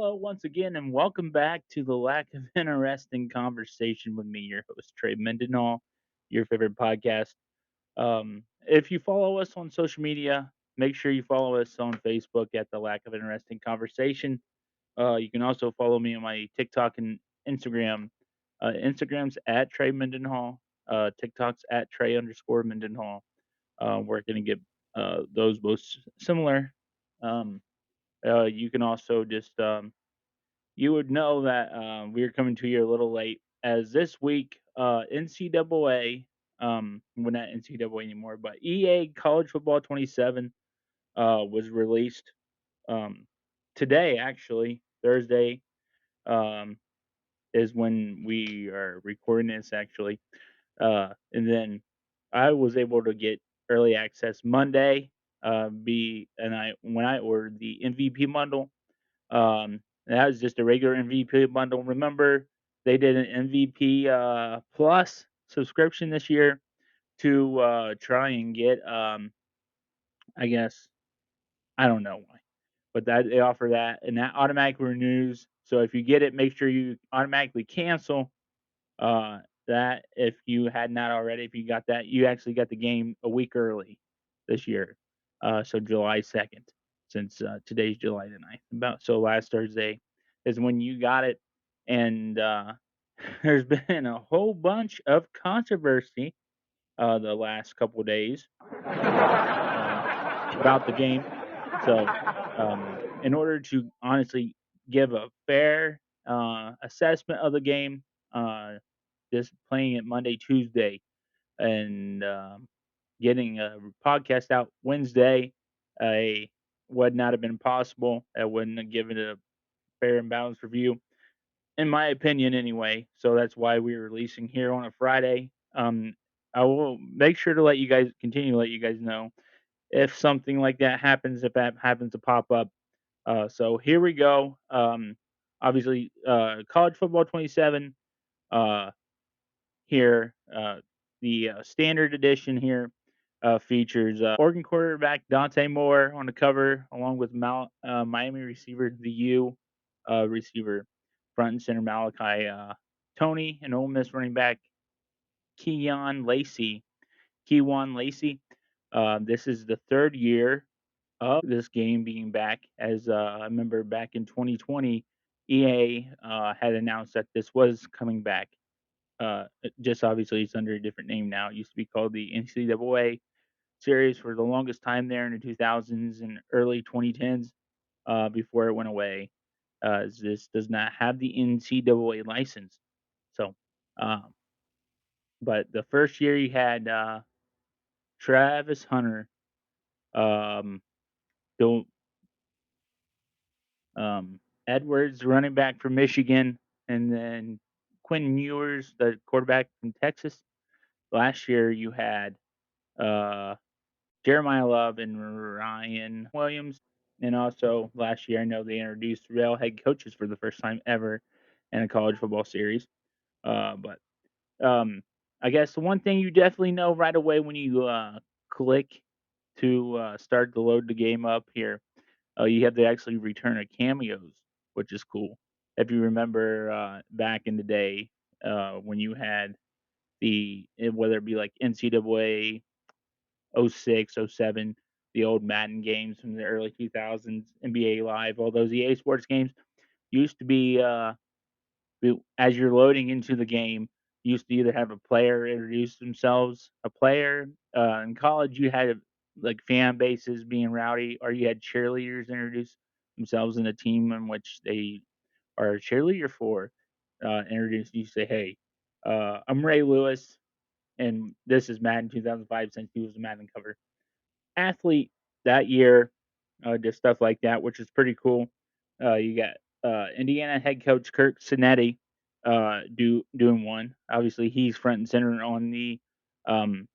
hello once again, and welcome back to the Lack of Interesting Conversation with me, your host, Trey Mendenhall, your favorite podcast. If you follow us on social media, make sure you follow us on Facebook at the Lack of Interesting Conversation. You can also follow me on my TikTok and Instagram. Instagram's at Trey Mendenhall, TikTok's at Trey underscore Mendenhall. We're going to get those both similar. Um, you can also just you would know that we're coming to you a little late, as this week NCAA, well, not NCAA anymore, but EA College Football 27 was released today. Actually, Thursday um, is when we are recording this. Actually, and then I was able to get early access Monday. Be and I when I ordered the MVP bundle. That was just a regular MVP bundle. Remember, they did an MVP plus subscription this year to try and get. I guess I don't know why, but that they offer that, and that automatically renews. So if you get it, make sure you automatically cancel uh, that if you had not already. If you got that, you actually got the game a week early this year. So July 2nd, since today's July the 9th. About so last Thursday is when you got it, and there's been a whole bunch of controversy the last couple of days about the game. So, in order to honestly give a fair assessment of the game, uh, just playing it Monday, Tuesday, and getting a podcast out Wednesday, I would not have been possible. I wouldn't have given it a fair and balanced review, in my opinion, anyway. So that's why we're releasing here on a Friday. I will make sure to let you guys continue to let you guys know if something like that happens, if that happens to pop up. So here we go. Obviously, college football 27. Uh, here. The standard edition here features Oregon quarterback Dante Moore on the cover, along with Miami receiver the U receiver, front and center Malachi Tony, and Ole Miss running back Keon Lacey. Kewan Lacey. This is the third year of this game being back. As I remember back in 2020, EA had announced that this was coming back. Just obviously it's under a different name now. It used to be called the NCAA series for the longest time there in the 2000s and early 2010s before it went away. As this does not have the NCAA license. So, um, but the first year you had Travis Hunter, um, Bill Edwards, running back from Michigan, and then Quinn Ewers, the quarterback from Texas. Last year you had uh, Jeremiah Love and Ryan Williams. And also last year, I know they introduced real head coaches for the first time ever in a college football series. But I guess the one thing you definitely know right away when you click to start to load the game up here, you have to actually return a cameos, which is cool. If you remember back in the day when you had whether it be like NCAA '06, '07, the old Madden games from the early 2000s, NBA Live, all those EA Sports games used to be, as you're loading into the game, you used to either have a player introduce themselves, a player. In college, you had like fan bases being rowdy, or you had cheerleaders introduce themselves in a team in which they are a cheerleader for. Introduce you say, "Hey, I'm Ray Lewis, and this is Madden 2005," since he was the Madden cover athlete that year, just stuff like that, which is pretty cool. You got Indiana head coach Kirk Cinetti doing one. Obviously, he's front and center on the um,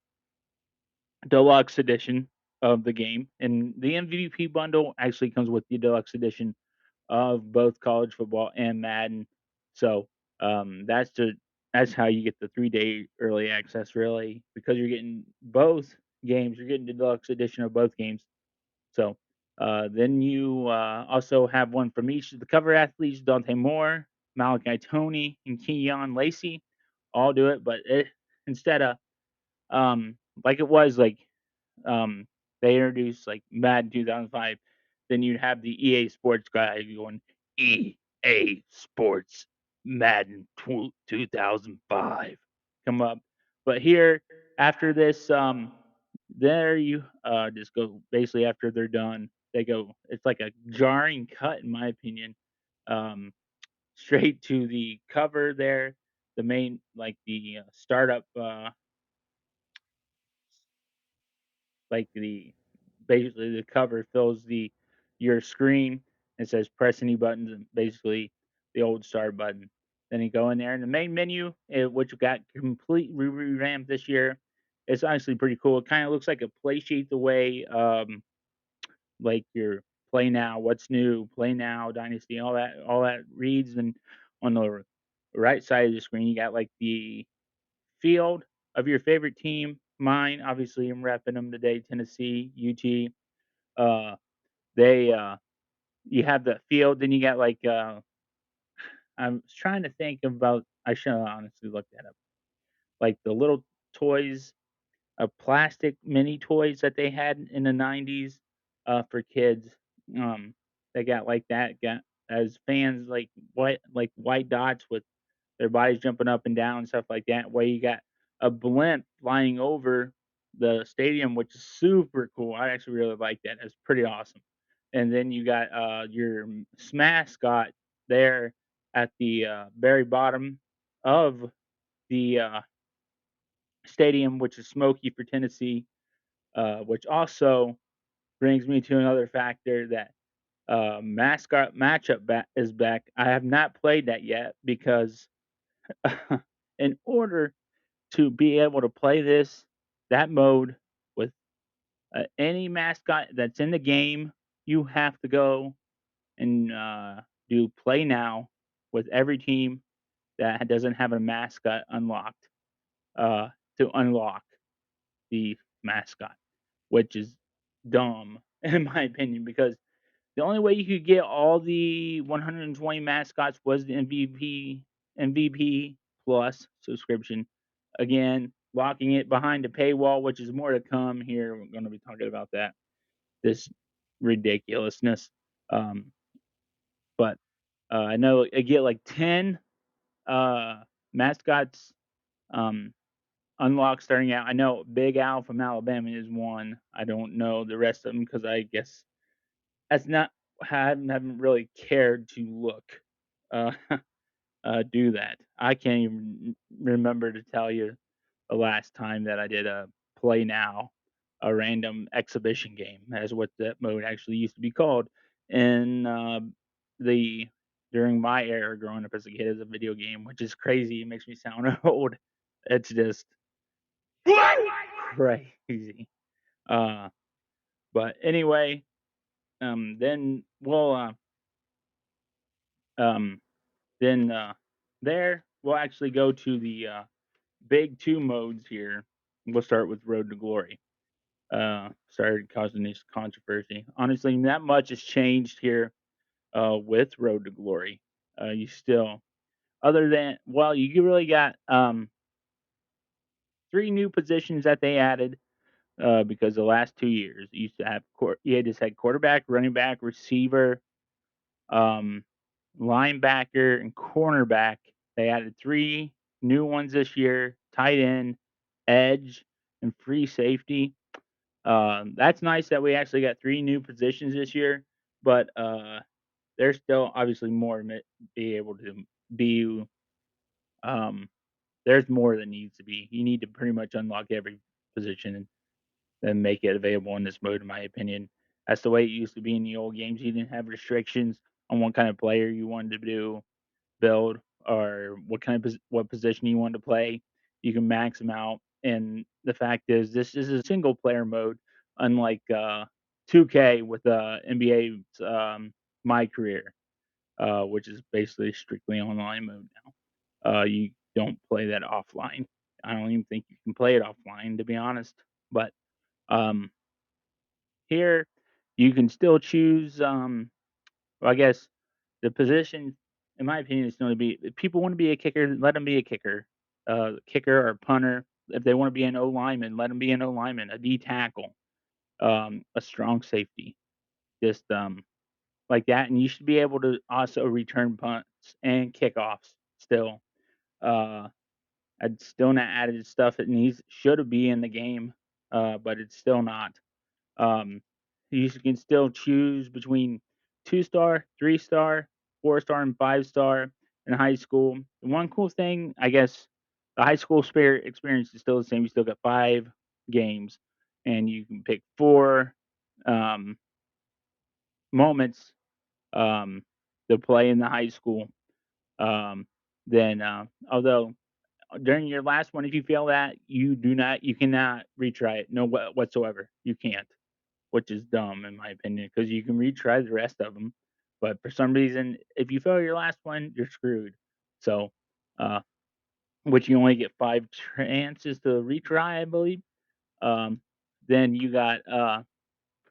deluxe edition of the game, and the MVP bundle actually comes with the deluxe edition of both college football and Madden. So that's how you get the 3 day early access, really, because you're getting both games. You're getting the deluxe edition of both games. So Then you also have one from each of the cover athletes: Dante Moore, Malachi Tony, and Keon Lacey. All do it, but instead of um, like it was like um, they introduced like Madden 2005, then you'd have the EA Sports guy going EA Sports Madden 2005 come up. But here, after this, there you just go basically after they're done, they go. It's like a jarring cut, in my opinion. Um, Straight to the cover there, the main like the startup like the basically the cover fills the your screen. It says press any buttons and basically the old start button. Then you go in there in the main menu, which got completely revamped this year. It's honestly pretty cool. It kind of looks like a play sheet the way like your play now, what's new, play now, dynasty, all that reads. And on the right side of the screen you got like the field of your favorite team. Mine, obviously, I'm repping them today. Tennessee, UT. Uh, they you have the field, then you got like I'm trying to think about. I should have honestly looked that up. Like the little toys, plastic mini toys that they had in the '90s for kids. Um, they got like that. Got as fans like white dots with their bodies jumping up and down and stuff like that. Where you got a blimp flying over the stadium, which is super cool. I actually really like that. It's pretty awesome. And then you got your mascot there at the very bottom of the stadium, which is Smokey for Tennessee, which also brings me to another factor that mascot matchup is back. I have not played that yet because in order to be able to play that mode with any mascot that's in the game, you have to go and do play now with every team that doesn't have a mascot unlocked uh, to unlock the mascot, which is dumb in my opinion because the only way you could get all the 120 mascots was the MVP Plus subscription. Again, locking it behind a paywall, which is more to come here. We're going to be talking about that. This ridiculousness. Um, but I know I get like 10 mascots unlocked starting out. I know Big Al from Alabama is one. I don't know the rest of them because I guess that's not haven't really cared to look uh, do that. I can't even remember to tell you the last time that I did a play now, a random exhibition game. That's what that mode actually used to be called. In the during my era growing up as a kid as a video game, which is crazy. It makes me sound old. It's just crazy. Uh, but anyway, then we'll um, then there we'll actually go to the big two modes here. We'll start with Road to Glory. Started causing this controversy. Honestly, not much has changed here with Road to Glory. You still, other than well, you really got three new positions that they added because the last 2 years you used to have you just had quarterback, running back, receiver, um, linebacker, and cornerback. They added three new ones this year: tight end, edge, and free safety. That's nice that we actually got three new positions this year, but there's still obviously more to be able to be. Um, there's more that needs to be. You need to pretty much unlock every position and make it available in this mode, in my opinion. That's the way it used to be in the old games. You didn't have restrictions on what kind of player you wanted to build or what kind of what position you wanted to play. You can max them out. And the fact is, this is a single player mode, unlike 2K with NBA's My Career, which is basically strictly online mode now. You don't play that offline. I don't even think you can play it offline, to be honest. But um, here You can still choose, well, I guess the position, in my opinion, is going to be if people want to be a kicker, let them be a kicker, kicker or punter. If they want to be an O lineman, let them be an O lineman, a D tackle, a strong safety, just like that. And you should be able to also return punts and kickoffs still. Uh, I'd still not added stuff that needs should be in the game, but it's still not. Um, you can still choose between 2-star, 3-star, 4-star, and 5-star in high school. The one cool thing, I guess, the high school spirit experience is still the same. You still got 5 games, and you can pick 4 um, moments to play in the high school. Um, then, although during your last one, if you fail that, you cannot retry it, no whatsoever. You can't, which is dumb in my opinion, because you can retry the rest of them. But for some reason, if you fail your last one, you're screwed. So, uh, which you only get 5 chances to retry, I believe. Um, then you got,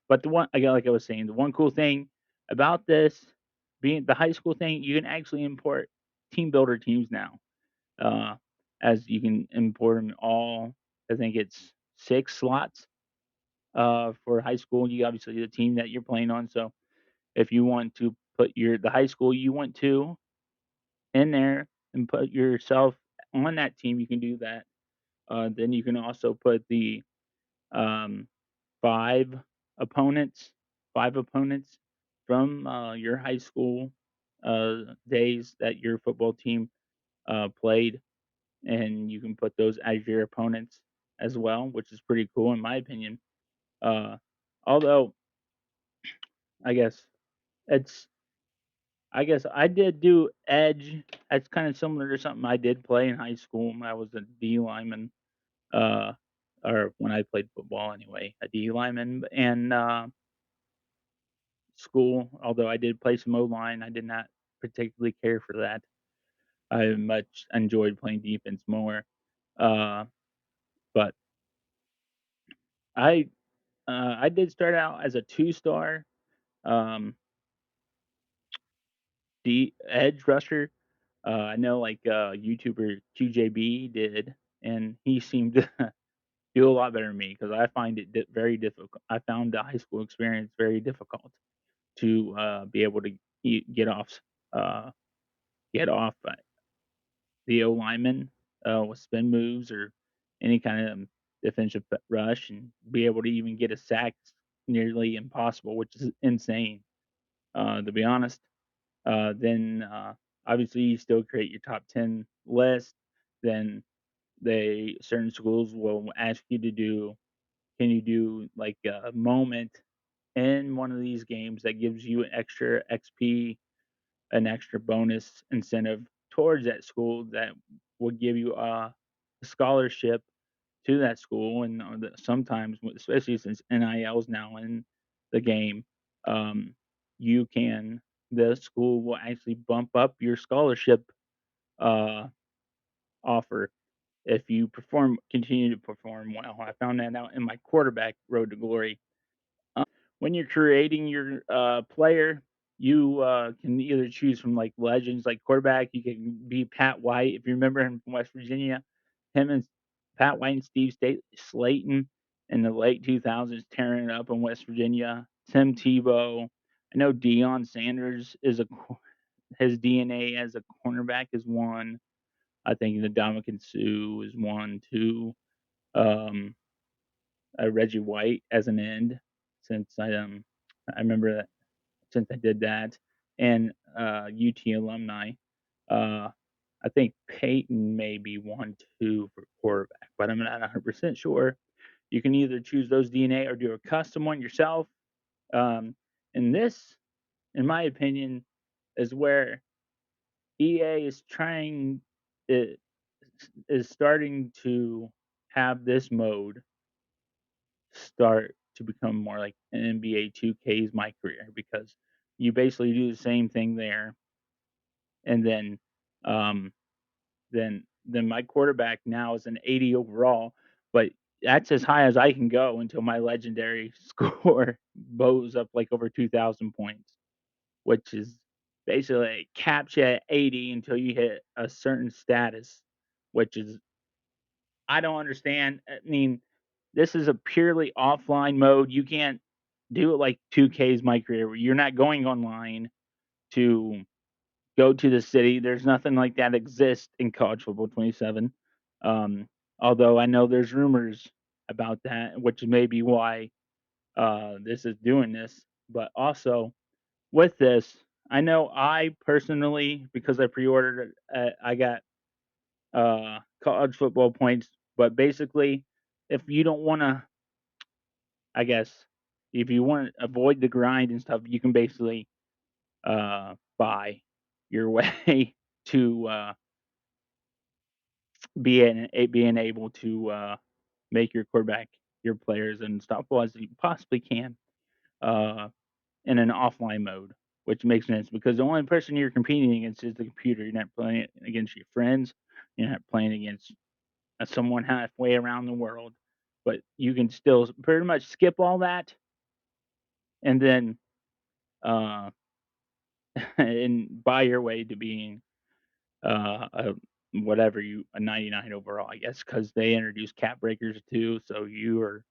but the one I got, like I was saying, the one cool thing about this being the high school thing, you can actually import team builder teams now. Uh, as you can import them all, I think it's 6 slots, for high school. You obviously the team that you're playing on. So if you want to put the high school you went to in there and put yourself on that team, you can do that. Then you can also put the um, five opponents, 5 opponents from your high school days that your football team played, and you can put those as your opponents as well, which is pretty cool in my opinion. Uh, although I guess it's I guess I did do edge. That's kind of similar to something I did play in high school when I was a D lineman, uh, or when I played football anyway, a D lineman and school. Although I did play some O line, I did not particularly care for that. I much enjoyed playing defense more. Uh, but I I did start out as a 2-star um, D edge rusher. I know like YouTuber QJB did, and he seemed to do a lot better than me because I find it very difficult. I found the high school experience very difficult to be able to uh, get off the O lineman with spin moves or any kind of defensive rush, and be able to even get a sack is nearly impossible, which is insane to be honest. Then obviously you still create your top 10 list. Then certain schools will ask you to do can you do like a moment in one of these games that gives you an extra XP, an extra bonus incentive towards that school that would give you a scholarship to that school. And sometimes, especially since NIL is now in the game, um, you can the school will actually bump up your scholarship uh, offer if you continue to perform well. I found that out in my quarterback road to glory. When you're creating your player, you can either choose from like legends, like quarterback. You can be Pat White if you remember him from West Virginia. Him and Pat White and Slayton in the late 2000s tearing it up in West Virginia. Tim Tebow. I know Deion Sanders his DNA as a cornerback is one. I think the Dominican Sue is one too. Um, Reggie White as an end, since I remember that since I did that, and UT alumni. Uh, I think Peyton may be 1, 2 for quarterback, but I'm not 100% sure. You can either choose those DNA or do a custom one yourself. Um, and this, in my opinion, is where EA i- is starting to have this mode start to become more like an NBA 2K's my career, because you basically do the same thing there, and um, then my quarterback now is an 80 overall, but that's as high as I can go until my legendary score bows up like over 2,000 points, which is basically like caps you at 80 until you hit a certain status, which is I don't understand. I mean, this is a purely offline mode. You can't do it like 2K's my career where you're not going online to go to the city. There's nothing like that exists in college football 27. Um, although I know there's rumors about that, which may be why this is doing this. But also with this, I know I personally, because I pre-ordered it, I got college football points. But basically, if you don't want to, I guess, if you want to avoid the grind and stuff, you can basically buy your way to being able to make your quarterback your players and unstoppable as you possibly can uh, in an offline mode, which makes sense because the only person you're competing against is the computer. You're not playing against your friends. You're not playing against someone halfway around the world, but you can still pretty much skip all that and then uh, and buy your way to being a whatever you a 99 overall, I guess, because they introduced cap breakers too. So you are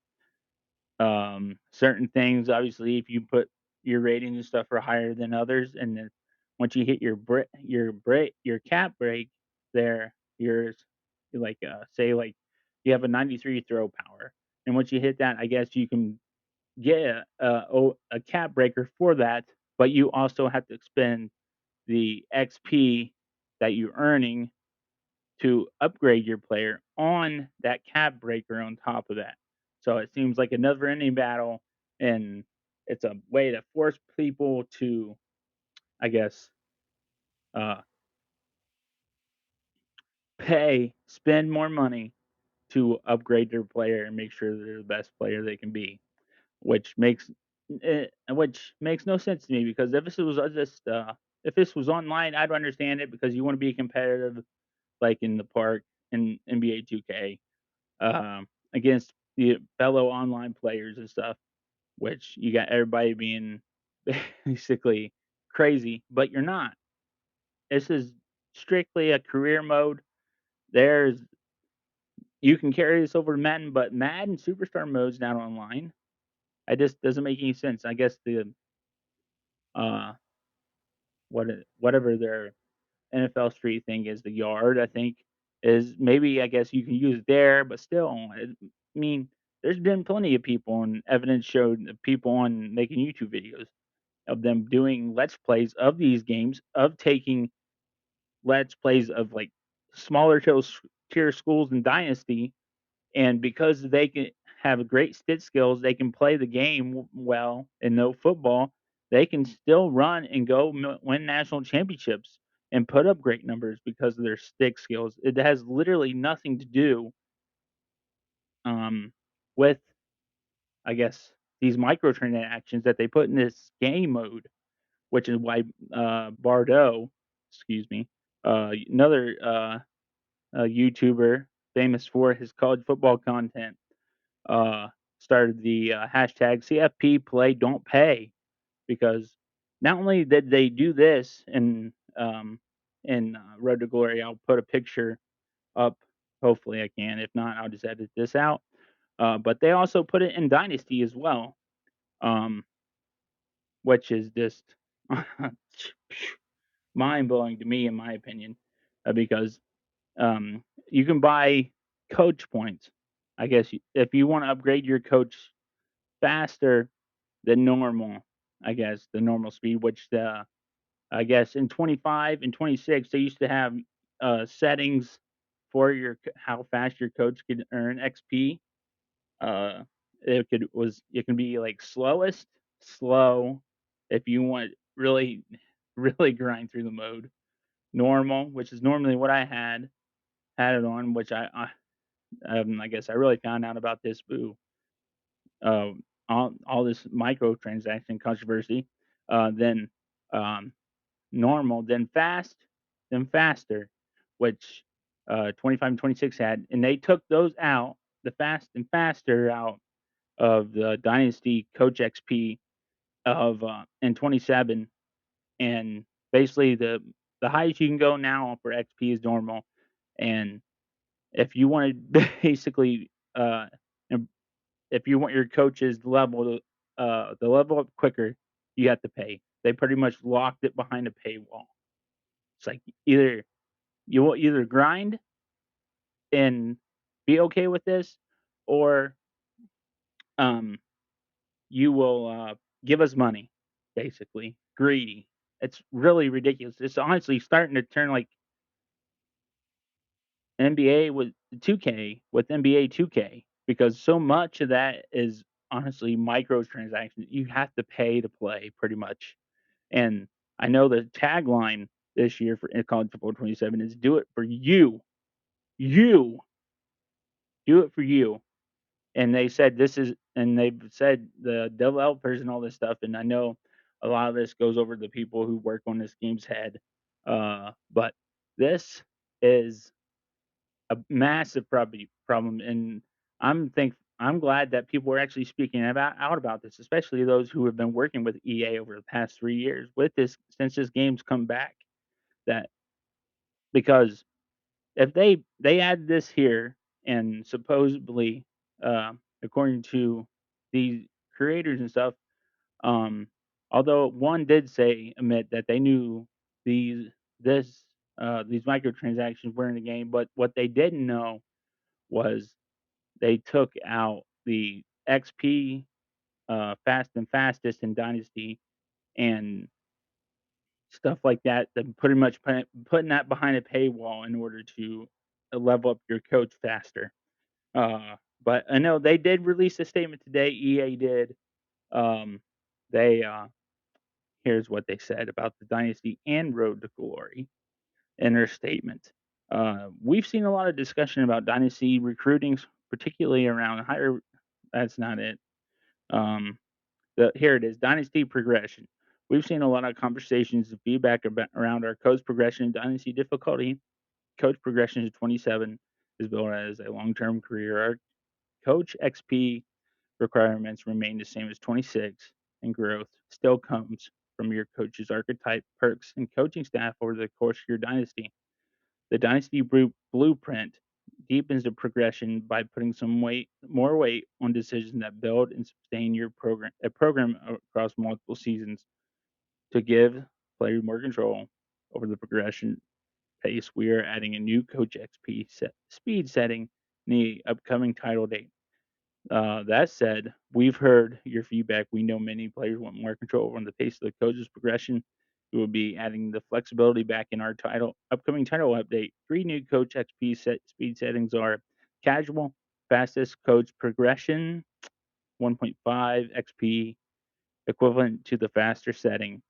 certain things. Obviously, if you put your ratings and stuff are higher than others, and then once you hit your cap break, there yours like say like you have a 93 throw power, and once you hit that, I guess you can get a cap breaker for that, but you also have to expend the XP that you're earning to upgrade your player on that cap breaker on top of that. So it seems like a never ending battle, and it's a way to force people to, I guess, uh, spend more money to upgrade their player and make sure they're the best player they can be, which makes no sense to me because if this was online, I'd understand it because you want to be competitive, like in the park in NBA 2K against the fellow online players and stuff, which you got everybody being basically crazy, but you're not. This is strictly a career mode. There's you can carry this over to Madden, but Madden Superstar mode's not online. I just doesn't make any sense. I guess the uh whatever their NFL Street thing is, the yard I think is maybe I guess you can use it there, but still, I mean, there's been plenty of people and evidence showed that people on making YouTube videos of them doing let's plays of these games, of taking let's plays of like smaller tier schools and dynasty, and because they can have great stick skills, they can play the game well and know football. They can still run and go win national championships and put up great numbers because of their stick skills. It has literally nothing to do um, with, I guess, these microtransactions that they put in this game mode, which is why Bardo, excuse me, another YouTuber famous for his college football content, uh, started the hashtag CFP Play Don't Pay because not only did they do this in Road to Glory, I'll put a picture up. Hopefully, I can. If not, I'll just edit this out. But they also put it in Dynasty as well, um, which is just mind blowing to me, in my opinion, because you can buy coach points. I guess if you want to upgrade your coach faster than normal, I guess the normal speed, which I guess in 25 and 26 they used to have settings for how fast your coach could earn XP. Uh, it can be like slow if you want really really grind through the mode. Normal, which is normally what I had it on, which I guess I really found out about this uh, all this microtransaction controversy, then um, normal, then fast, then faster, which 25 and 26 had, and they took those out. the fast and faster route of the Dynasty Coach XP of in 27, and basically the highest you can go now for XP is normal, and if you want to basically im- if you want your coaches level the level up quicker, you have to pay. They pretty much locked it behind a paywall. It's like either you will either grind and be okay with this, or um, you will give us money. Basically, greedy. It's really ridiculous. It's honestly starting to turn like NBA with 2K with NBA 2K because so much of that is honestly microtransactions. You have to pay to play pretty much. And I know the tagline this year for in college football 27 is "Do it for you, you, do it for you." And they said this is, and they've said the developers and all this stuff. And I know a lot of this goes over the people who work on this game's head, but this is a massive problem, and I'm glad that people are actually speaking about this, especially those who have been working with EA over the past 3 years with this since this game's come back, that because if they add this here and supposedly, according to the creators and stuff, um, although one did admit that they knew these this these microtransactions were in the game, but what they didn't know was they took out the XP, fast and fastest in Dynasty and stuff like that. That pretty much putting that behind a paywall in order to level up your coach faster. But I know they did release a statement today. EA did. Um, they Here's what they said about the Dynasty and Road to Glory in their statement. We've seen a lot of discussion about Dynasty recruiting, particularly around higher. That's not it. Um, Here it is, Dynasty progression. We've seen a lot of conversations and feedback around our coach progression and Dynasty difficulty. Coach progression to 27 is built as a long-term career arc. Coach XP requirements remain the same as 26, and growth still comes from your coach's archetype, perks, and coaching staff over the course of your dynasty. The dynasty blueprint deepens the progression by putting more weight on decisions that build and sustain a program across multiple seasons. To give players more control over the progression pace, we are adding a new Coach XP speed setting in the upcoming title date. That said, we've heard your feedback. We know many players want more control on the pace of the coach's progression. We will be adding the flexibility back in our upcoming title update. Three new Coach XP speed settings are casual, fastest coach progression, 1.5 XP, equivalent to the faster setting,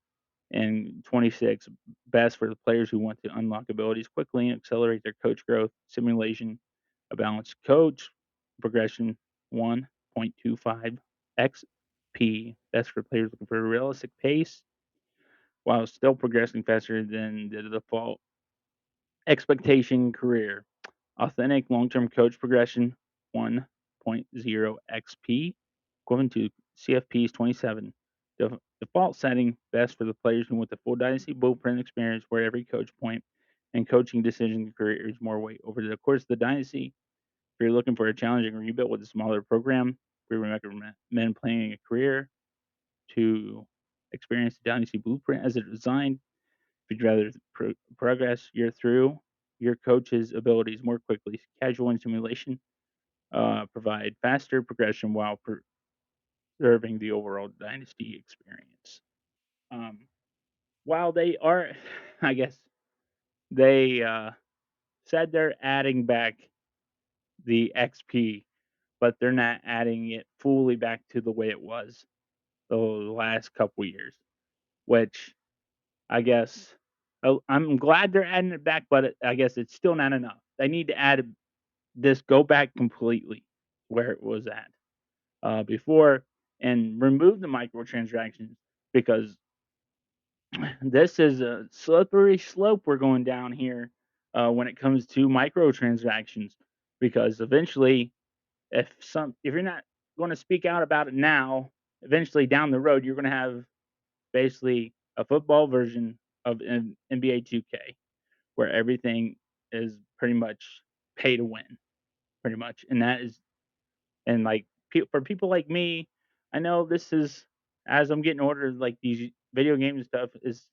and 26 best for the players who want to unlock abilities quickly and accelerate their coach growth. Simulation, a balanced coach progression, 1.25 XP, best for players looking for a realistic pace while still progressing faster than the default expectation career. Authentic long-term coach progression, 1.0 XP, equivalent to CFP's 27. Default setting, best for the players who want the full dynasty blueprint experience where every coach point and coaching decision career is more weight. Over the course of the dynasty, if you're looking for a challenging rebuild with a smaller program, we recommend playing a career to experience the dynasty blueprint as it's designed. If you'd rather progress year through your coach's abilities more quickly, casual and simulation provide faster progression while preserving the overall dynasty experience. Um, while they are, I guess they said they're adding back the XP, but they're not adding it fully back to the way it was the last couple years, which I guess I'm glad they're adding it back, but I guess it's still not enough. They need to add this go back completely where it was at before and remove the microtransactions because this is a slippery slope we're going down here when it comes to microtransactions because eventually if you're not going to speak out about it now, eventually down the road, you're going to have basically a football version of NBA 2K where everything is pretty much pay to win, pretty much, and that is and like for people like me, I know this is as I'm getting older, like these video games and stuff is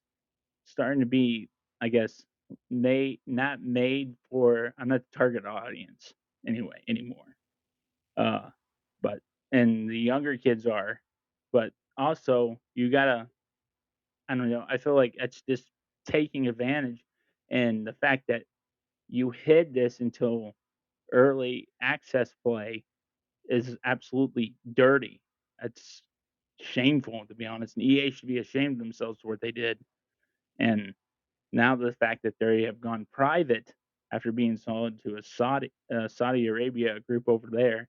starting to be, I guess, not made for. I'm not the target audience anyway anymore. Uh, but and the younger kids are, but also you gotta. I don't know. I feel like it's just taking advantage, and the fact that you hid this until early access play is absolutely dirty. That's shameful, to be honest. And EA should be ashamed of themselves for what they did. And now the fact that they have gone private after being sold to a Saudi Arabia group over there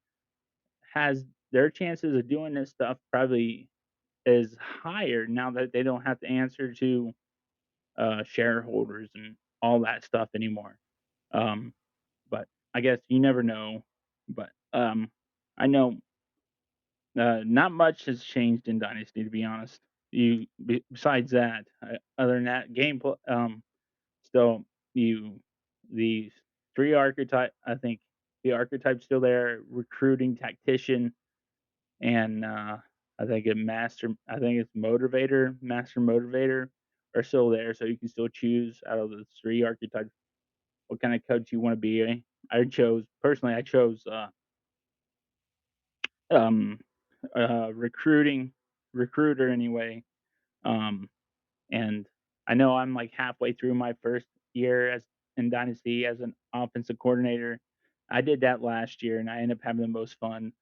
has their chances of doing this stuff probably is higher now that they don't have to answer to shareholders and all that stuff anymore. Um, but I guess you never know. But I know not much has changed in Dynasty, to be honest. Besides that, other than that, gameplay. Still, you the 3 archetype. I think the archetype's still there. Recruiting, tactician, and I think a master. I think it's motivator, master motivator, are still there. So you can still choose out of the 3 archetypes what kind of coach you want to be. I chose personally. I chose um recruiting recruiter anyway. Um, and I know I'm like halfway through my first year as in Dynasty as an offensive coordinator. I did that last year, and I ended up having the most fun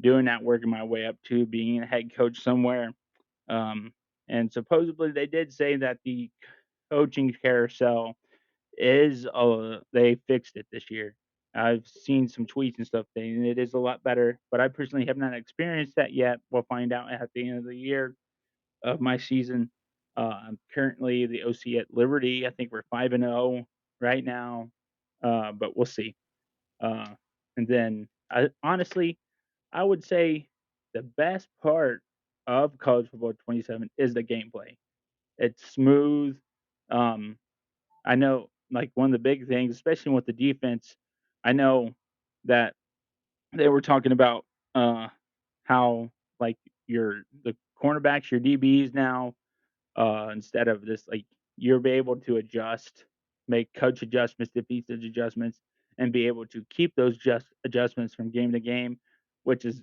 doing that, working my way up to being a head coach somewhere. Um, and supposedly they did say that the coaching carousel is they fixed it this year. I've seen some tweets and stuff saying it is a lot better, but I personally have not experienced that yet. We'll find out at the end of the year of my season. I'm currently the OC at Liberty. I think we're 5-0 right now, but we'll see. Uh, and then, honestly, I would say the best part of college football 27 is the gameplay. It's smooth. Um, I know, like one of the big things, especially with the defense, I know that they were talking about how like the cornerbacks, your DBs now instead of this like you'll be able to adjust, make coach adjustments, defensive adjustments, and be able to keep those just adjustments from game to game, which is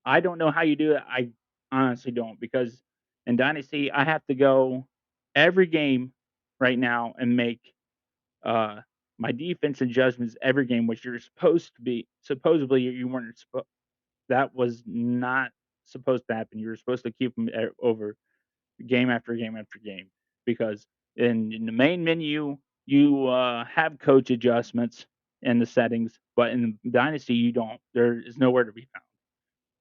I don't know how you do it. I honestly don't because in Dynasty I have to go every game right now and make uh my defense adjustments every game, which you're supposed to be supposedly you weren't that was not supposed to happen. You were supposed to keep them over game after game after game because in the main menu you have coach adjustments in the settings, but in Dynasty you don't. There is nowhere to be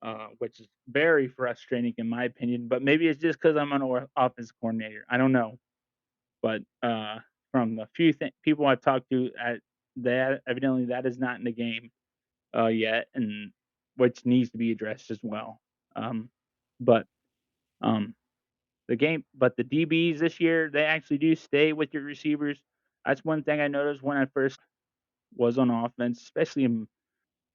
found, which is very frustrating in my opinion. But maybe it's just because I'm an offense coordinator. I don't know, but from the few people I've talked to, at that evidently that is not in the game yet, and which needs to be addressed as well. Um, but um, the DBs this year, they actually do stay with your receivers. That's one thing I noticed when I first was on offense, especially in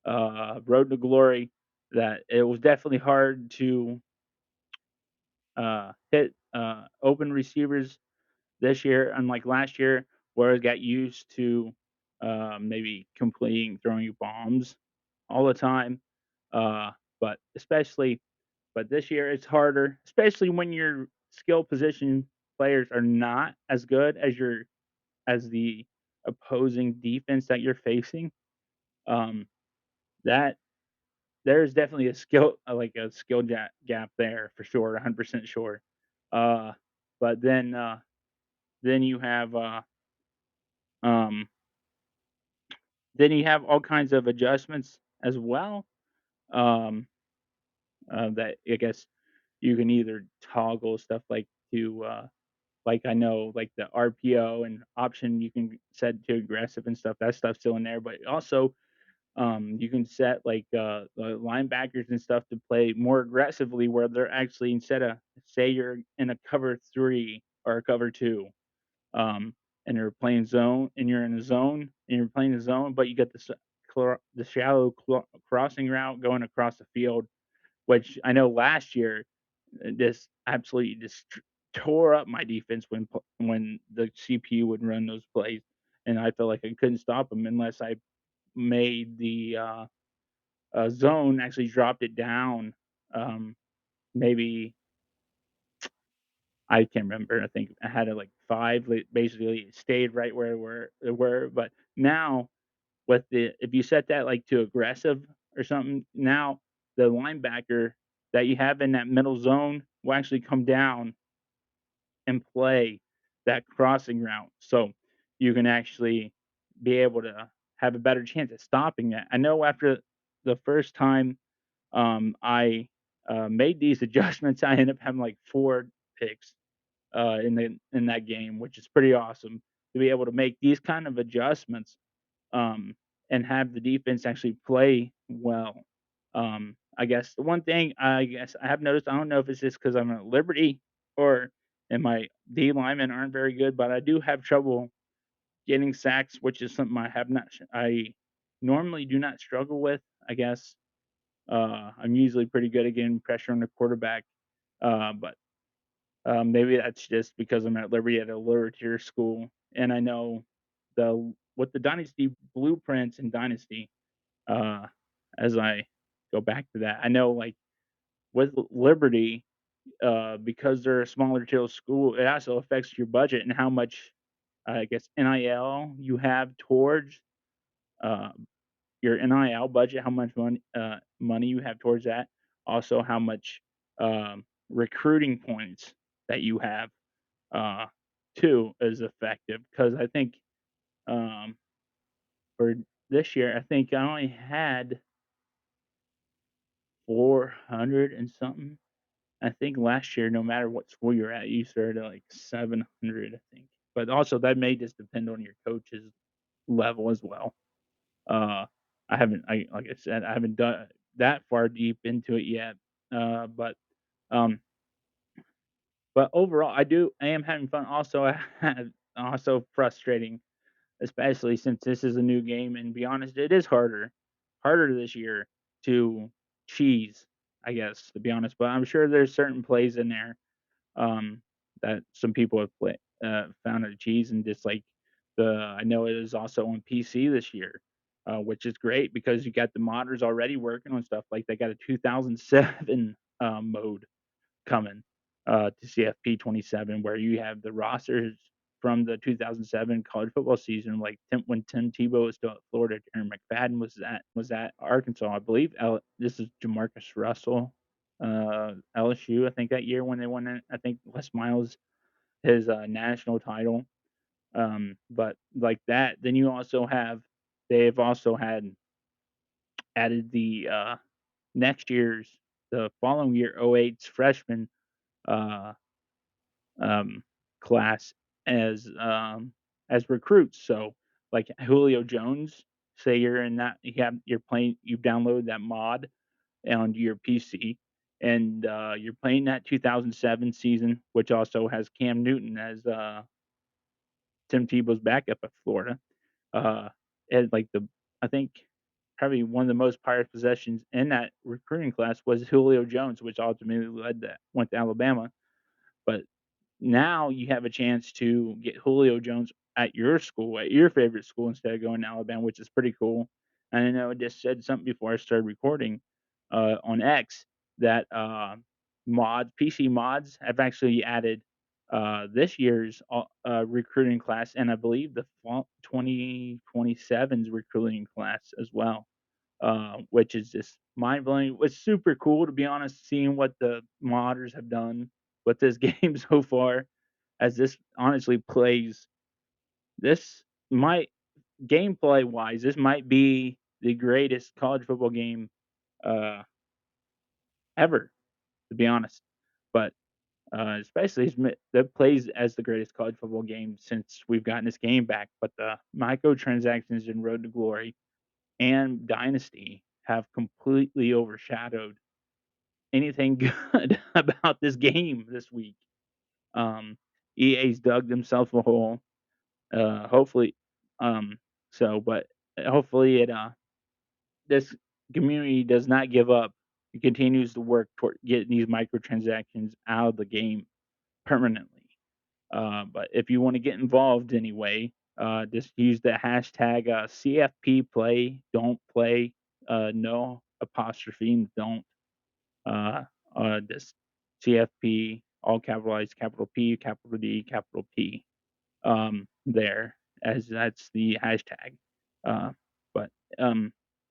Road to Glory, that it was definitely hard to hit open receivers this year, unlike last year, where I got used to maybe completing throwing you bombs all the time. Uh, but especially, but this year it's harder, especially when your skill position players are not as good as the opposing defense that you're facing. Um, that there's definitely a like a gap there for sure, 100% sure. Uh, but then you have um, then you have all kinds of adjustments as well. Um, that I guess you can either toggle stuff like I know like the RPO and option you can set to aggressive and stuff. That stuff's still in there, but also You can set the linebackers and stuff to play more aggressively, where they're actually instead of say you're in a cover three or a cover two, um, and you're playing zone, and you're in a zone, and you're playing a zone, but you get the shallow crossing route going across the field, which I know last year this absolutely just tore up my defense when the CPU would run those plays, and I felt like I couldn't stop them unless I made the zone actually dropped it down. Maybe I can't remember. I think I had it like five. Basically, it stayed right where were. But now with the if you set that like to aggressive or something, now the linebacker that you have in that middle zone will actually come down and play that crossing route. So you can actually be able to have a better chance at stopping that. I know after the first time I made these adjustments, I ended up having like 4 picks, in that game, which is pretty awesome to be able to make these kind of adjustments, um, and have the defense actually play well. I guess the one thing I guess I have noticed, I don't know if it's just because 'cause I'm at Liberty or and my D linemen aren't very good, but I do have trouble getting sacks, which is something I normally do not struggle with, I guess. I'm usually pretty good at getting pressure on the quarterback, but maybe that's just because I'm at Liberty at a lower tier school, and I know with the dynasty blueprints and dynasty, uh, as I go back to that, I know like with Liberty, because they're a smaller tier school, it also affects your budget and how much, I guess, NIL you have towards uh, your NIL budget, how much money you have towards that, also how much recruiting points that you have uh, too is effective. Because I think um, for this year, I think I only had 400 and something. I think last year, no matter what school you're at, you started at like 700, I think. But also that may just depend on your coach's level as well. Uh, I like I said, I haven't done that far deep into it yet. Uh, but um, but overall, I am having fun. Also, I had also frustrating, especially since this is a new game. And be honest, it is harder this year to cheese. I guess to be honest, but I'm sure there's certain plays in there um, that some people have found a cheese and just like the I know it is also on PC this year, which is great because you got the modders already working on stuff like they got a 2007 mode coming to CFP 27 where you have the rosters from the 2007 college football season, like when Tim Tebow was still at Florida, Aaron McFadden was at Arkansas, I believe. This is Jamarcus Russell, LSU, I think that year when they won it. I think Les Miles his national title. But like that, then you also have they've also had added next year's the following year 'eight's freshman uh, um, class as recruits. So like Julio Jones, say you're in that you're playing you've downloaded that mod onto your PC and you're playing that 2007 season, which also has Cam Newton as Tim Tebow's backup at Florida. Uh, and like the I think probably one of the most prized possessions in that recruiting class was Julio Jones, which ultimately went to Alabama. But now you have a chance to get Julio Jones at your school, at your favorite school, instead of going to Alabama, which is pretty cool. And I know I just said something before I started recording on X that PC mods have actually added this year's recruiting class, and I believe the 2027's recruiting class as well, which is just mind blowing. It's super cool to be honest, seeing what the modders have done with this game so far as this honestly plays this might gameplay wise, this might be the greatest college football game uh, ever, to be honest. But especially that plays as the greatest college football game since we've gotten this game back. But the microtransactions in Road to Glory, and Dynasty have completely overshadowed anything good about this game this week. EA's dug themselves a hole. Hopefully, um, but hopefully this community does not give up. It continues to work toward getting these microtransactions out of the game permanently. But if you want to get involved anyway, just use the hashtag CFP play, don't play, no apostrophe, and don't. Uh, this CFP, all capitalized, capital P, capital D, capital P, there, as that's the hashtag. Uh, but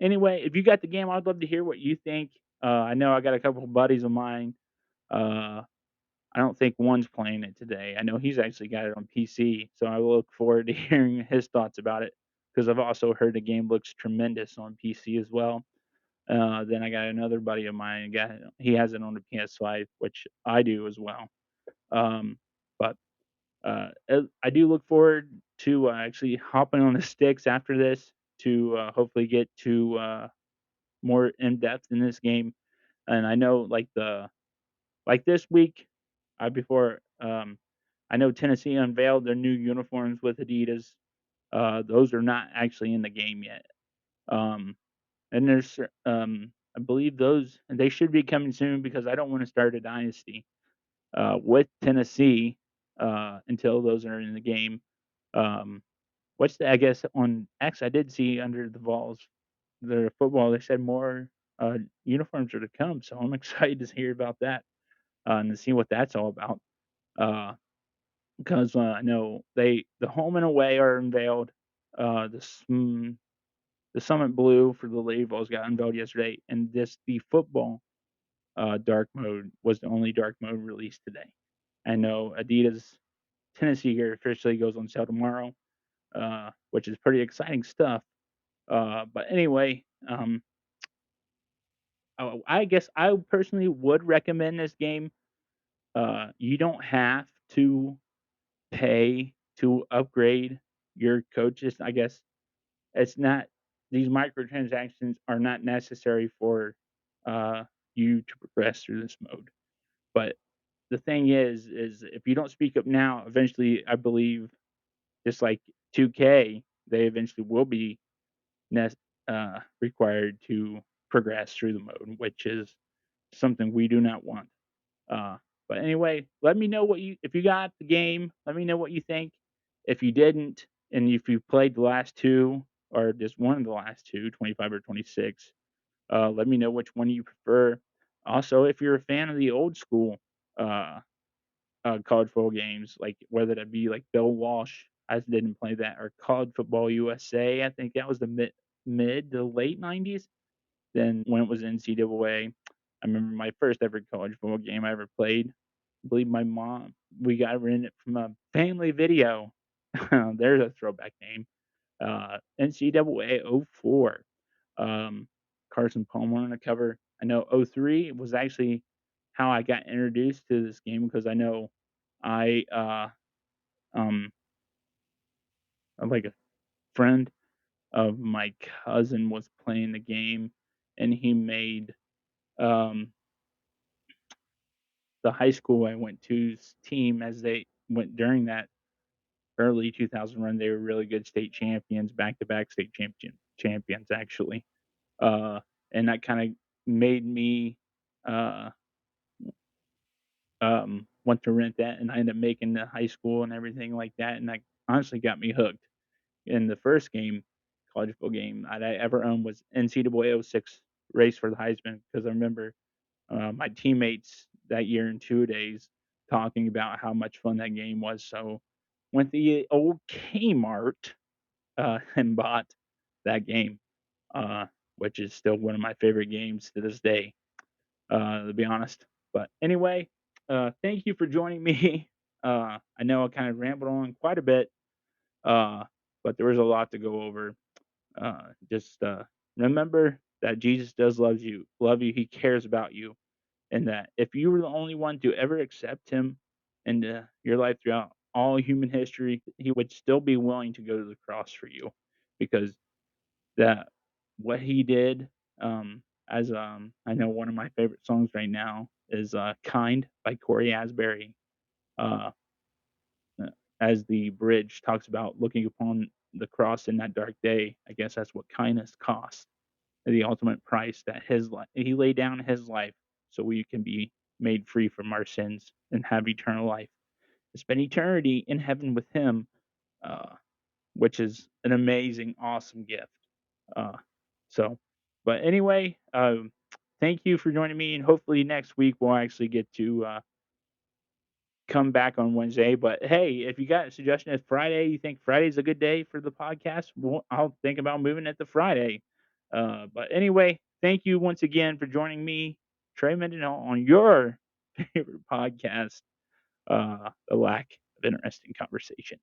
anyway, if you got the game, I'd love to hear what you think. I know I got a couple of buddies of mine. Uh, I don't think one's playing it today. I know he's actually got it on PC, so I look forward to hearing his thoughts about it because I've also heard the game looks tremendous on PC as well. Then I got another buddy of mine, he has it on the PS5, which I do as well. Um, but I do look forward to actually hopping on the sticks after this to hopefully get to more in depth in this game. And I know like this week, before I know Tennessee unveiled their new uniforms with Adidas. Those are not actually in the game yet. Um, and I believe those they should be coming soon because I don't want to start a dynasty with Tennessee until those are in the game. Um, I guess on X I did see under the Vols, the football, they said more uniforms are to come, so I'm excited to hear about that and to see what that's all about. Uh, because I know the home and away are unveiled. The Summit Blue for the Lady Vols got unveiled yesterday, and the football dark mode was the only dark mode released today. I know Adidas Tennessee gear officially goes on sale tomorrow, which is pretty exciting stuff. But anyway, I guess I personally would recommend this game. You don't have to pay to upgrade your coaches. I guess it's not these microtransactions are not necessary for uh, you to progress through this mode. But the thing is if you don't speak up now, eventually, I believe, just like 2K, they eventually will be nes- required to progress through the mode, which is something we do not want. Uh, but anyway, let me know if you got the game. Let me know what you think. If you didn't, and if you played the last two or just one of the last two, 25 or 26, let me know which one you prefer. Also, if you're a fan of the old school uh, college football games, like whether that be like Bill Walsh, I didn't play that, or College Football USA. I think that was the mid to late '90s. Then when it was NCAA, I remember my first ever college football game I ever played. I believe my mom we got it from a family video. There's a throwback name. NCAA '04. Um, Carson Palmer on the cover. I know '03 was actually how I got introduced to this game because I know I um like a friend of my cousin was playing the game and he made um the high school I went to's team as they went during that early 2000 run. They were really good state champions, back to back state champions actually. Uh, and that kind of made me uh, want to rent that, and I ended up making the high school and everything like that, and that honestly got me hooked. In the first game, college football game I ever owned was NCAA '06 race for the Heisman because I remember my teammates that year in 2 days talking about how much fun that game was. So went to the old Kmart and bought that game, uh, which is still one of my favorite games to this day, to be honest. But anyway, thank you for joining me. I know I kind of rambled on quite a bit, uh, but there was a lot to go over. Just remember that Jesus does love you. He cares about you, and that if you were the only one to ever accept Him into your life throughout all human history, He would still be willing to go to the cross for you, because that what he did. As I know one of my favorite songs right now is "Kind" by Corey Asbury. Uh, as the bridge talks about looking upon the cross in that dark day, I guess that's what kindness costs. The ultimate price that he laid down his life so we can be made free from our sins and have eternal life. To spend eternity in heaven with him, uh, which is an amazing, awesome gift. Uh, so, but anyway, thank you for joining me, and hopefully next week we'll actually get to come back on Wednesday. But hey, if you got a suggestion if Friday, you think Friday's a good day for the podcast, well, I'll think about moving it to Friday. But anyway, thank you once again for joining me, Trey Mendenhall, on your favorite podcast, The Lack of Interesting Conversation.